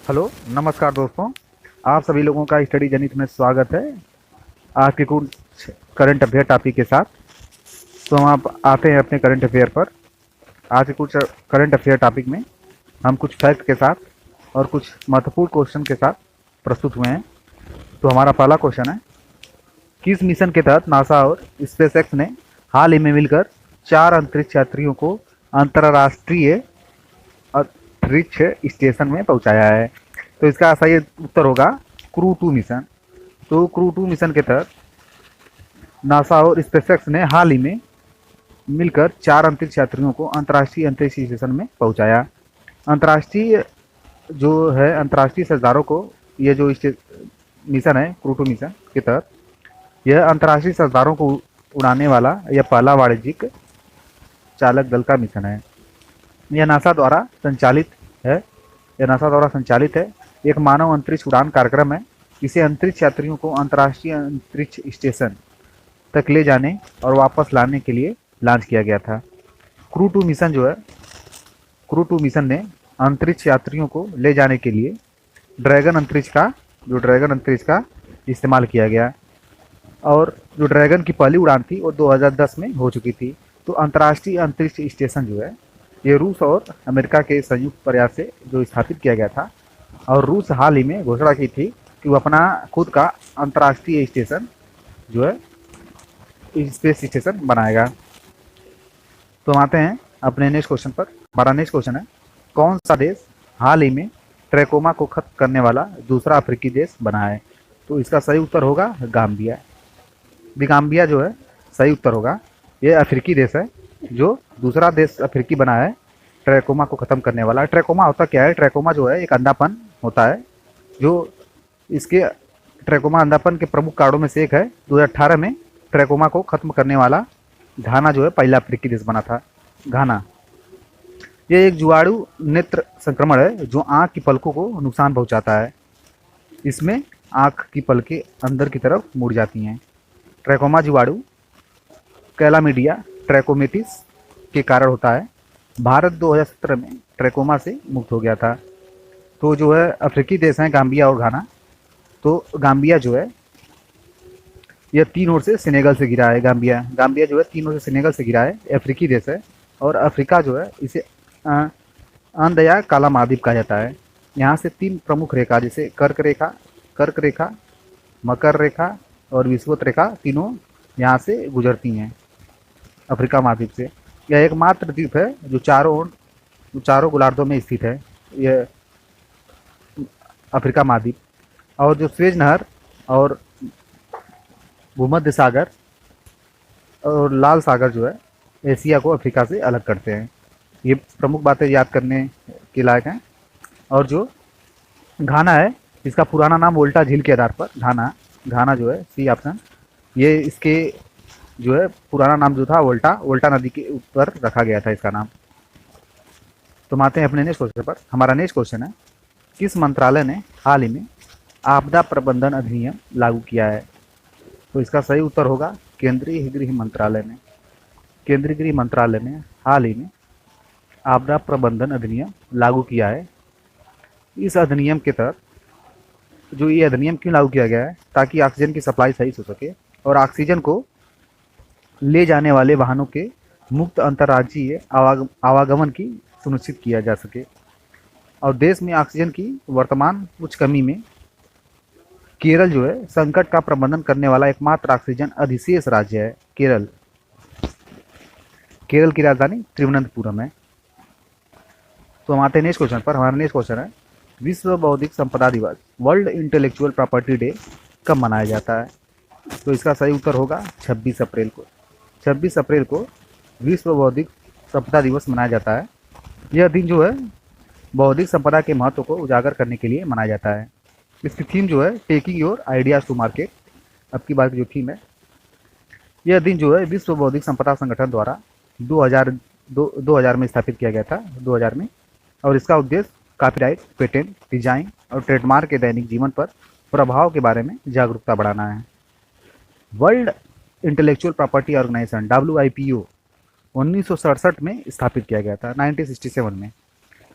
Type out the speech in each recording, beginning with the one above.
Hello, नमस्कार दोस्तों। आप सभी लोगों का स्टडी जनित में स्वागत है। आज के कुछ करंट अफेयर टॉपिक के साथ। तो हम आप आते हैं अपने करंट अफेयर पर। आज के कुछ करंट अफेयर टॉपिक में हम कुछ फैक्ट के साथ और कुछ महत्वपूर्ण क्वेश्चन के साथ प्रस्तुत हुए हैं। तो हमारा पहला क्वेश्चन है, किस मिशन के तहत नासा और स्पेसएक्स ने हाल ही में मिलकर 4 अंतरिक्ष यात्रियों को अंतर्राष्ट्रीय अंतरिक्ष स्टेशन में पहुंचाया है? तो इसका सही उत्तर होगा क्रू 2 मिशन। तो क्रू 2 मिशन के तहत नासा और स्पेसएक्स ने हाल ही में मिलकर 4 अंतरिक्ष यात्रियों को अंतर्राष्ट्रीय अंतरिक्ष स्टेशन में पहुंचाया। अंतर्राष्ट्रीय जो है अंतर्राष्ट्रीय सरदारों को ये जो मिशन है क्रू 2 मिशन के तहत, यह अंतर्राष्ट्रीय सरदारों को उड़ाने वाला यह पहला वाणिज्यिक चालक दल का मिशन है। यह नासा द्वारा संचालित है। एक मानव अंतरिक्ष उड़ान कार्यक्रम है। इसे अंतरिक्ष यात्रियों को अंतर्राष्ट्रीय अंतरिक्ष स्टेशन तक ले जाने और वापस लाने के लिए लॉन्च किया गया था। क्रू 2 मिशन ने अंतरिक्ष यात्रियों को ले जाने के लिए ड्रैगन अंतरिक्ष का इस्तेमाल किया गया। और जो ड्रैगन की पहली उड़ान थी वो 2010 में हो चुकी थी। तो अंतर्राष्ट्रीय अंतरिक्ष स्टेशन जो है ये रूस और अमेरिका के संयुक्त प्रयास से जो स्थापित किया गया था। और रूस हाल ही में घोषणा की थी कि वो अपना खुद का अंतर्राष्ट्रीय स्टेशन जो है स्पेस स्टेशन बनाएगा। तो हम आते हैं अपने नेक्स्ट क्वेश्चन पर। हमारा नेक्स्ट क्वेश्चन है, कौन सा देश हाल ही में ट्रैकोमा को खत्म करने वाला दूसरा अफ्रीकी देश बना है? तो इसका सही उत्तर होगा गाम्बिया। गाम्बिया जो है सही उत्तर होगा। यह अफ्रीकी देश है जो दूसरा देश अफ्रीकी बना है ट्रैकोमा को खत्म करने वाला। ट्रैकोमा होता क्या है? ट्रैकोमा जो है एक अंधापन होता है जो इसके ट्रैकोमा अंधापन के प्रमुख कारणों में से एक है। 2018 में ट्रैकोमा को खत्म करने वाला घाना जो है पहला अफ्रीकी देश बना था। घाना यह एक जुआड़ू नेत्र संक्रमण है जो आंख की पलकों को नुकसान पहुंचाता है। इसमें आंख की पलकें अंदर की तरफ मुड़ जाती हैं। ट्रैकोमा जीवाणु कैलामिडिया ट्रैकोमेटिस के कारण होता है। भारत 2017 में ट्रैकोमा से मुक्त हो गया था। तो जो है अफ्रीकी देश हैं गाम्बिया और घाना। तो गाम्बिया जो है यह 3 ओर से सेनेगल से घिरा है। गाम्बिया जो है 3 ओर से सेनेगल से घिरा है। अफ्रीकी देश है और अफ्रीका जो है इसे अंध या काला महाद्वीप कहा जाता है। यहाँ से 3 प्रमुख रेखा जैसे कर्क रेखा, मकर रेखा और विषुवत रेखा तीनों यहाँ से गुजरती हैं अफ्रीका महाद्वीप से। यह एकमात्र द्वीप है जो चारों गोलार्धों में स्थित है, यह अफ्रीका महाद्वीप। और जो स्वेज नहर और भूमध्य सागर और लाल सागर जो है एशिया को अफ्रीका से अलग करते हैं। ये प्रमुख बातें याद करने के लायक हैं। और जो घाना है इसका पुराना नाम वोल्टा झील के आधार पर घाना जो है सी ऑप्शन, ये इसके जो है पुराना नाम जो था वोल्टा नदी के ऊपर रखा गया था इसका नाम। तो हम आते हैं अपने नेक्स्ट क्वेश्चन पर। हमारा नेक्स्ट क्वेश्चन है, किस मंत्रालय ने हाल ही में आपदा प्रबंधन अधिनियम लागू किया है? तो इसका सही उत्तर होगा केंद्रीय गृह मंत्रालय ने। केंद्रीय गृह मंत्रालय ने हाल ही में आपदा प्रबंधन अधिनियम लागू किया है। इस अधिनियम के तहत जो ये अधिनियम क्यों लागू किया गया है, ताकि ऑक्सीजन की सप्लाई सही हो सके और ऑक्सीजन को ले जाने वाले वाहनों के मुक्त अंतर्राज्यीय आवागमन की सुनिश्चित किया जा सके। और देश में ऑक्सीजन की वर्तमान कुछ कमी में केरल जो है संकट का प्रबंधन करने वाला एकमात्र ऑक्सीजन अधिशेष राज्य है। केरल की राजधानी तिरुवनंतपुरम है। तो हम आते हैं नेक्स्ट क्वेश्चन पर। हमारा नेक्स्ट क्वेश्चन है, विश्व बौद्धिक संपदा दिवस वर्ल्ड इंटेलेक्चुअल प्रॉपर्टी डे कब मनाया जाता है? तो इसका सही उत्तर होगा 26 अप्रैल को। 26 अप्रैल को विश्व बौद्धिक संपदा दिवस मनाया जाता है। यह दिन जो है बौद्धिक संपदा के महत्व को उजागर करने के लिए मनाया जाता है। इसकी थीम जो है taking your ideas to market, अब की बात की जो थीम है। यह दिन जो है विश्व बौद्धिक संपदा संगठन द्वारा 2000 में स्थापित किया गया था, 2000 में। और इसका उद्देश्य कॉपीराइट, पेटेंट, डिजाइन और ट्रेडमार्क के दैनिक जीवन पर प्रभाव के बारे में जागरूकता बढ़ाना है। World intellectual property organisation WIPO 1967 में स्थापित किया गया था, 1967 में।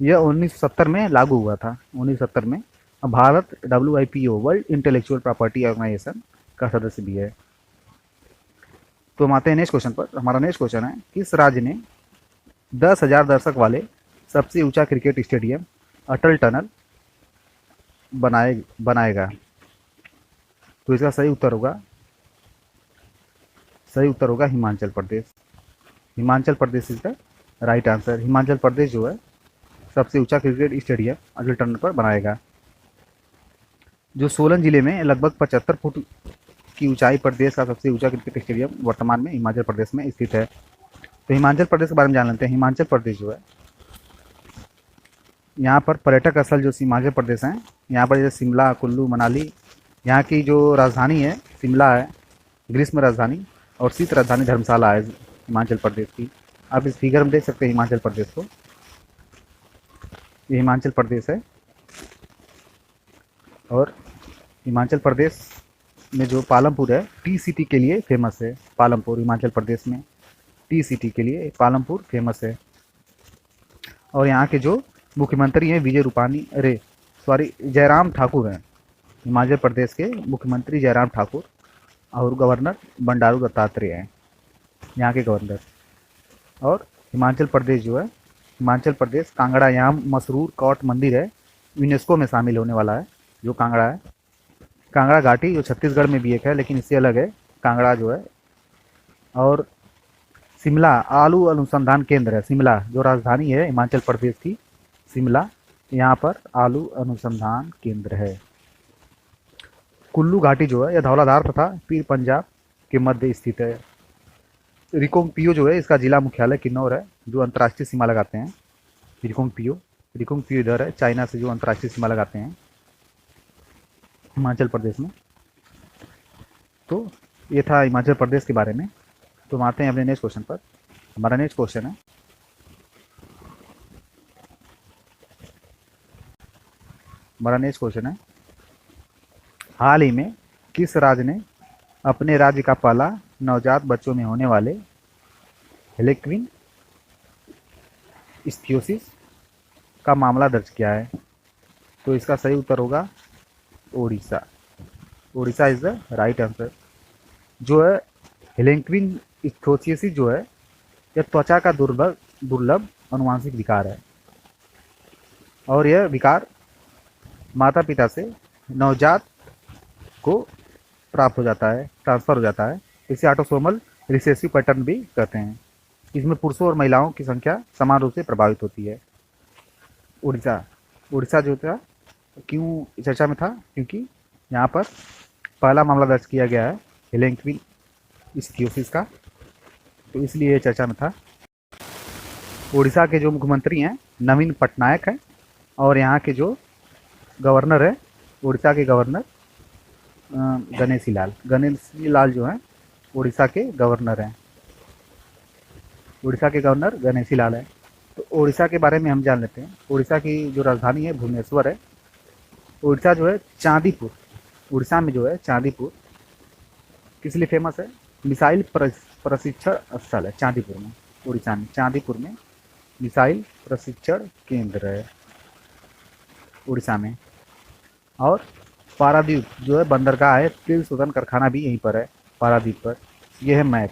यह 1970 में लागू हुआ था, 1970 में। अब Bharat WIPO world intellectual property organisation का सदस्य भी है। तो हम आते हैं नेक्स्ट क्वेश्चन पर। हमारा नेक्स्ट क्वेश्चन है, किस राज्य ने 10,000 दर्शक वाले सबसे ऊंचा क्रिकेट स्टेडियम अटल टनल बनाएगा? तो इसका सही उत्तर होगा Himachal Pradesh. Himachal Pradesh is the right answer. Himachal Pradesh जो है सबसे ऊंचा क्रिकेट स्टेडियम अटल टनल पर बनाएगा। जो सोलन जिले में लगभग 75 फुट की ऊंचाई पर देश का सबसे ऊंचा क्रिकेट स्टेडियम वर्तमान में हिमाचल प्रदेश में स्थित है। तो हिमाचल प्रदेश के बारे में जान लेते हैं। हिमाचल प्रदेश जो है, यहाँ पर पर्यटक स्थल जो हिमाचल प्रदेश हैं, यहाँ पर जैसे शिमला, कुल्लू, मनाली, यहाँ की जो राजधानी है शिमला है, ग्रीष्म राजधानी, और शीत राजधानी धर्मशाला है हिमाचल प्रदेश की। आप इस फिगर में देख सकते हैं हिमाचल प्रदेश को। ये हिमाचल प्रदेश है, और हिमाचल प्रदेश में जो पालमपुर है टी सिटी के लिए फेमस है। पालमपुर हिमाचल प्रदेश में टी सिटी के लिए पालमपुर फेमस है। और यहाँ के जो मुख्यमंत्री हैं जयराम ठाकुर हैं। हिमाचल प्रदेश के मुख्यमंत्री जयराम ठाकुर, और गवर्नर बंडारू दत्तात्रेय हैं यहाँ के गवर्नर। और हिमाचल प्रदेश जो है, हिमाचल प्रदेश कांगड़ा, यहाँ मसरूर कौट मंदिर है, यूनेस्को में शामिल होने वाला है। जो कांगड़ा है, कांगड़ा घाटी जो छत्तीसगढ़ में भी एक है, लेकिन इससे अलग है कांगड़ा जो है। और शिमला आलू अनुसंधान केंद्र है। शिमला जो राजधानी है हिमाचल प्रदेश की, शिमला, यहाँ पर आलू अनुसंधान केंद्र है। कुल्लू घाटी जो है यह धौलाधार तथा पीर पंजाब के मध्य स्थित है। रिकोंगपियो जो है इसका जिला मुख्यालय किन्नौर है, जो अंतर्राष्ट्रीय सीमा लगाते हैं। रिकोंगपियो इधर है, चाइना से जो अंतर्राष्ट्रीय सीमा लगाते हैं हिमाचल प्रदेश में। तो ये था हिमाचल प्रदेश के बारे में। तो हम आते हैं अपने नेक्स्ट क्वेश्चन पर। हमारा नेक्स्ट क्वेश्चन है, हाल ही में किस राज्य ने अपने राज्य का पहला नवजात बच्चों में होने वाले हेलेक्विन इस्थियोसिस का मामला दर्ज किया है? तो इसका सही उत्तर होगा Odisha. Odisha is the right answer. जो है हेलेक्विन इस्थियोसिस जो है यह त्वचा का दुर्लभ अनुवांशिक विकार है, और यह विकार माता पिता से नवजात को प्राप्त हो जाता है, ट्रांसफर हो जाता है। इसे ऑटोसोमल रिसेसिव पैटर्न भी कहते हैं। इसमें पुरुषों और महिलाओं की संख्या समान रूप से प्रभावित होती है। उड़ीसा जो था क्यों चर्चा में था, क्योंकि यहाँ पर पहला मामला दर्ज किया गया है हेलेक्विन इस्थियोसिस का, तो इसलिए ये चर्चा में था। उड़ीसा के जो मुख्यमंत्री हैं नवीन पटनायक हैं, और यहाँ के जो गवर्नर है उड़ीसा के गवर्नर गणेशी लाल जो हैं उड़ीसा के गवर्नर हैं। उड़ीसा के गवर्नर गणेशी लाल है। तो उड़ीसा के बारे में हम जान लेते हैं। उड़ीसा की जो राजधानी है भुवनेश्वर है। उड़ीसा जो है चांदीपुर, उड़ीसा में जो है चांदीपुर किस लिए फेमस है? मिसाइल प्रशिक्षण स्थल है चांदीपुर में। उड़ीसा में चांदीपुर में मिसाइल प्रशिक्षण केंद्र है उड़ीसा में। और पारादीप जो है बंदरगाह है, तेल शोधन कारखाना भी यहीं पर है पारादीप पर। यह है मैप,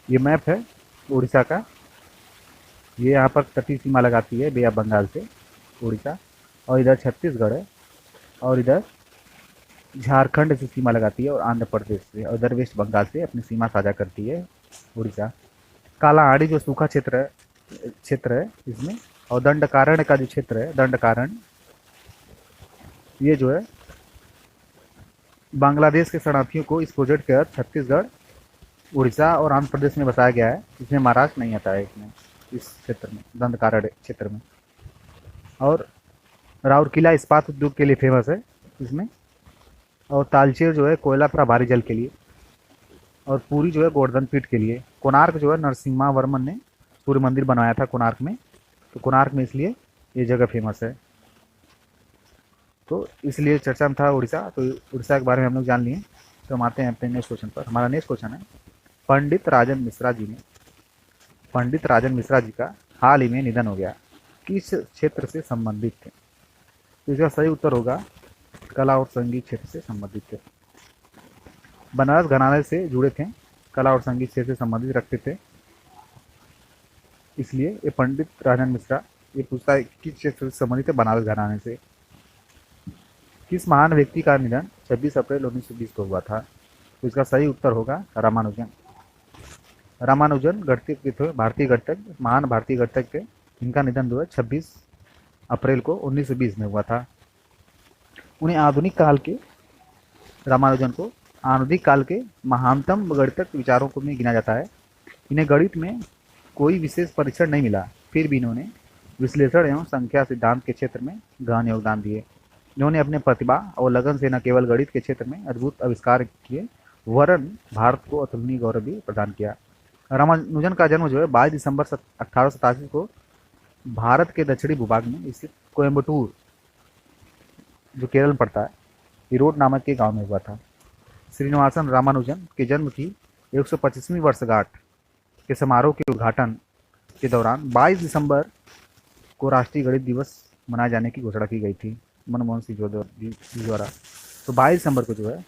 ये मैप है उड़ीसा का। ये यहाँ पर तटीय सीमा लगाती है बे ऑफ बंगाल से उड़ीसा, और इधर छत्तीसगढ़ है, और इधर झारखंड से सीमा लगाती है, और आंध्र प्रदेश से, और इधर वेस्ट बंगाल से अपनी सीमा साझा करती है उड़ीसा। कालाहांडी जो सूखा क्षेत्र है इसमें, और दंडकारण्य का जो क्षेत्र है दंडकारण्य, ये जो है बांग्लादेश के शरणार्थियों को इस प्रोजेक्ट के तहत छत्तीसगढ़, उड़ीसा और आंध्र प्रदेश में बसाया गया है। इसमें महाराष्ट्र नहीं आता है इसमें, इस क्षेत्र में, दंडकारण्य क्षेत्र में। और राउरकेला इस्पात उद्योग के लिए फेमस है इसमें, और तालचेर जो है कोयला तथा भारी जल के लिए, और पुरी जो है गोवर्धन पीठ के लिए। कोणार्क जो है नरसिम्हा वर्मन ने सूर्य मंदिर बनाया था कोणार्क में, तो कोणार्क में इसलिए ये जगह फेमस है। तो इसलिए चर्चा में था उड़ीसा। तो उड़ीसा के बारे में हम लोग जान लिए। तो हम आते हैं अपने नेक्स्ट क्वेश्चन पर। हमारा नेक्स्ट क्वेश्चन है, पंडित राजन मिश्रा जी का हाल ही में निधन हो गया, किस क्षेत्र से संबंधित थे? तो इसका सही उत्तर होगा कला और संगीत क्षेत्र से संबंधित थे। बनारस घराने से जुड़े थे, कला और संगीत क्षेत्र से संबंधित रखते थे, इसलिए ये पंडित राजन मिश्रा ये पूछता है किस क्षेत्र से संबंधित है, बनारस घराने से। किस महान व्यक्ति का निधन 26 अप्रैल 1920 को हुआ था? तो इसका सही उत्तर होगा रामानुजन। रामानुजन गणितज्ञ थे, भारतीय गणितज्ञ, महान भारतीय गणितज्ञ थे। इनका निधन जो है 26 अप्रैल को 1920 में हुआ था। उन्हें आधुनिक काल के रामानुजन को आधुनिक काल के महानतम गणितज्ञ विचारों को में गिना जाता है। इन्हें गणित में कोई विशेष परीक्षण नहीं मिला, फिर भी इन्होंने विश्लेषण एवं संख्या सिद्धांत के क्षेत्र में गहन योगदान दिए। इन्होंने अपने प्रतिभा और लगन से न केवल गणित के क्षेत्र में अद्भुत आविष्कार किए, वरन भारत को अतुलनीय गौरव भी प्रदान किया। रामानुजन का जन्म जो है 22 दिसंबर 1887 को भारत के दक्षिणी भूभाग में स्थित कोयम्बटूर, जो केरल में पड़ता है, ईरोड नामक के गांव में हुआ था। श्रीनिवासन रामानुजन के जन्म की 125वीं वर्षगांठ के समारोह के उद्घाटन के दौरान 22 दिसंबर को राष्ट्रीय गणित दिवस मनाए जाने की घोषणा की गई थी मनमोहन सिंह जी द्वारा। तो 22 दिसंबर को जो है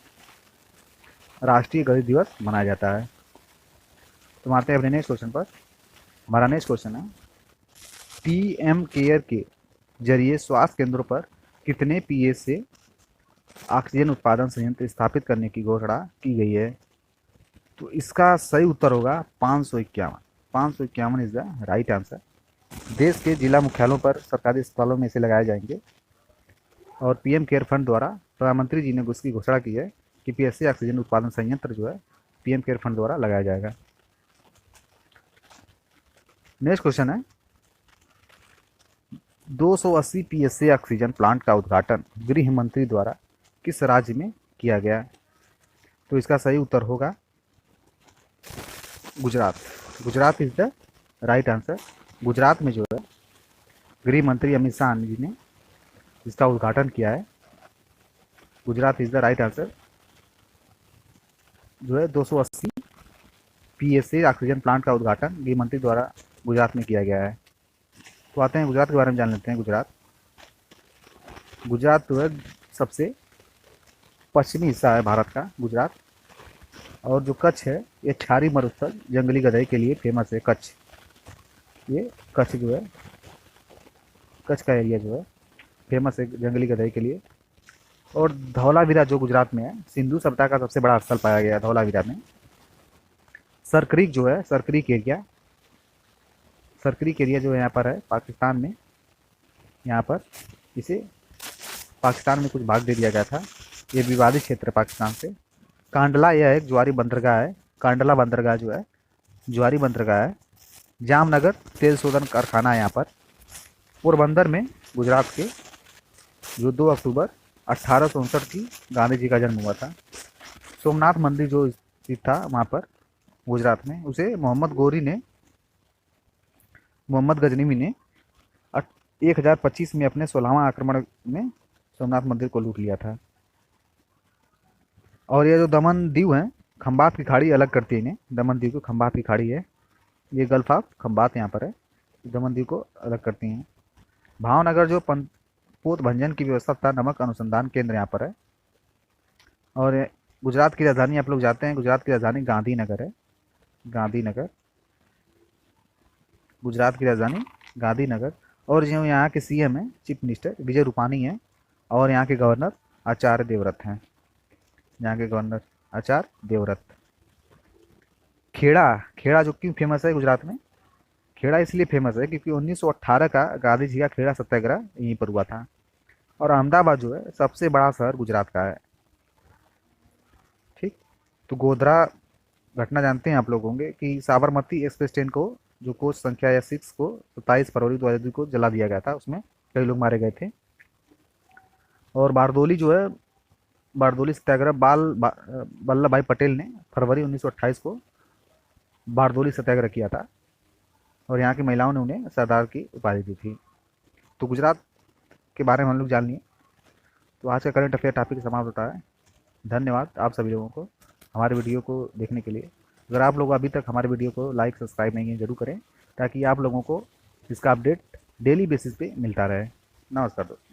राष्ट्रीय गणित दिवस मनाया जाता है। तो आते हैं अपने नेक्स्ट क्वेश्चन पर। हमारा नेक्स्ट क्वेश्चन है, पीएम केयर के जरिए स्वास्थ्य केंद्रों पर कितने पीएस से ऑक्सीजन उत्पादन संयंत्र स्थापित करने की घोषणा की गई है? तो इसका सही उत्तर होगा 551। 551 इज द राइट आंसर। देश के जिला मुख्यालयों पर सरकारी अस्पतालों में इसे लगाए जाएंगे और पीएम केयर फंड द्वारा प्रधानमंत्री जी ने उसकी घोषणा की है कि पीएसए ऑक्सीजन उत्पादन संयंत्र जो है पीएम केयर फंड द्वारा लगाया जाएगा। नेक्स्ट क्वेश्चन है, 280 पीएसए ऑक्सीजन प्लांट का उद्घाटन गृह मंत्री द्वारा किस राज्य में किया गया? तो इसका सही उत्तर होगा Gujarat. Gujarat is the right answer. Gujarat में जो है गृह मंत्री अमित शाह जी ने इसका उद्घाटन किया है। Gujarat is the right answer. जो है 280 पीएसए ऑक्सीजन प्लांट का उद्घाटन गृह मंत्री द्वारा गुजरात में किया गया है। तो आते हैं गुजरात के बारे में जान लेते हैं। गुजरात जो है सबसे पश्चिमी हिस्सा है भारत का गुजरात, और जो कच्छ है ये क्षारी मरुस्थल जंगली गधे के लिए फेमस है। कच्छ, ये कच्छ जो है, कच्छ का एरिया जो है फेमस है जंगली गधे के लिए। और धौलावीरा जो गुजरात में है, सिंधु सभ्यता का सबसे बड़ा स्थल पाया गया है धौलावीरा में। सरक्रीक जो है, सरक्रीक एरिया जो यहाँ पर है पाकिस्तान में, यहाँ पर इसे पाकिस्तान में कुछ भाग दे दिया गया था, ये विवादित क्षेत्र है पाकिस्तान से। कांडला यह एक ज्वारी बंदरगाह है, कांडला बंदरगाह जो है ज्वारी बंदरगाह है। जामनगर तेल शोधन कारखाना है यहाँ पर। पोरबंदर में गुजरात के जो 2 अक्टूबर 1859 की गांधी जी का जन्म हुआ था। सोमनाथ मंदिर जो स्थित था वहाँ पर गुजरात में, उसे मोहम्मद गजनवी ने 1025 में अपने 16वां आक्रमण में सोमनाथ मंदिर को लूट लिया था। और ये जो दमन दीव है, खंबात की खाड़ी अलग करती है इन्हें। दमन दीव को खंबात की खाड़ी है, ये गल्फ ऑफ खंबात यहाँ पर है, दमन दीव को अलग करती हैं। भावनगर जो पोत भंजन की व्यवस्था था, नमक अनुसंधान केंद्र यहाँ पर है। और गुजरात की राजधानी आप लोग जाते हैं, गुजरात की राजधानी गांधीनगर है। गांधीनगर, गुजरात की राजधानी गांधीनगर। और जो यहाँ के सीएम है, चीफ मिनिस्टर विजय रूपानी है, और यहाँ के गवर्नर आचार्य देवव्रत हैं। यहाँ के गवर्नर आचार्य देवव्रत। खेड़ा जो क्यों फेमस है गुजरात में? खेड़ा इसलिए फेमस है क्योंकि 1918 का गांधी जी का खेड़ा सत्याग्रह यहीं पर हुआ था। और अहमदाबाद जो है सबसे बड़ा शहर गुजरात का है। ठीक, तो गोधरा घटना जानते हैं आप लोग होंगे कि साबरमती एक्सप्रेस ट्रेन को जो कोच संख्या या 6 को 27 फरवरी 2002 को जला दिया गया था, उसमें कई लोग मारे गए थे। और बारदोली जो है, बारदोली सत्याग्रह वल्लभ भाई पटेल ने फरवरी 1928 को बारदोली सत्याग्रह किया था, और यहाँ की महिलाओं ने उन्हें सरदार की उपाधि दी थी। तो गुजरात के बारे में हम लोग जान लिए। तो आज का करंट अफेयर टॉपिक समाप्त होता है। धन्यवाद आप सभी लोगों को हमारे वीडियो को देखने के लिए। अगर आप लोग अभी तक हमारे वीडियो को लाइक सब्सक्राइब नहीं किए जरूर करें, ताकि आप लोगों को इसका अपडेट डेली बेसिस पे मिलता रहे। नमस्कार दोस्तों।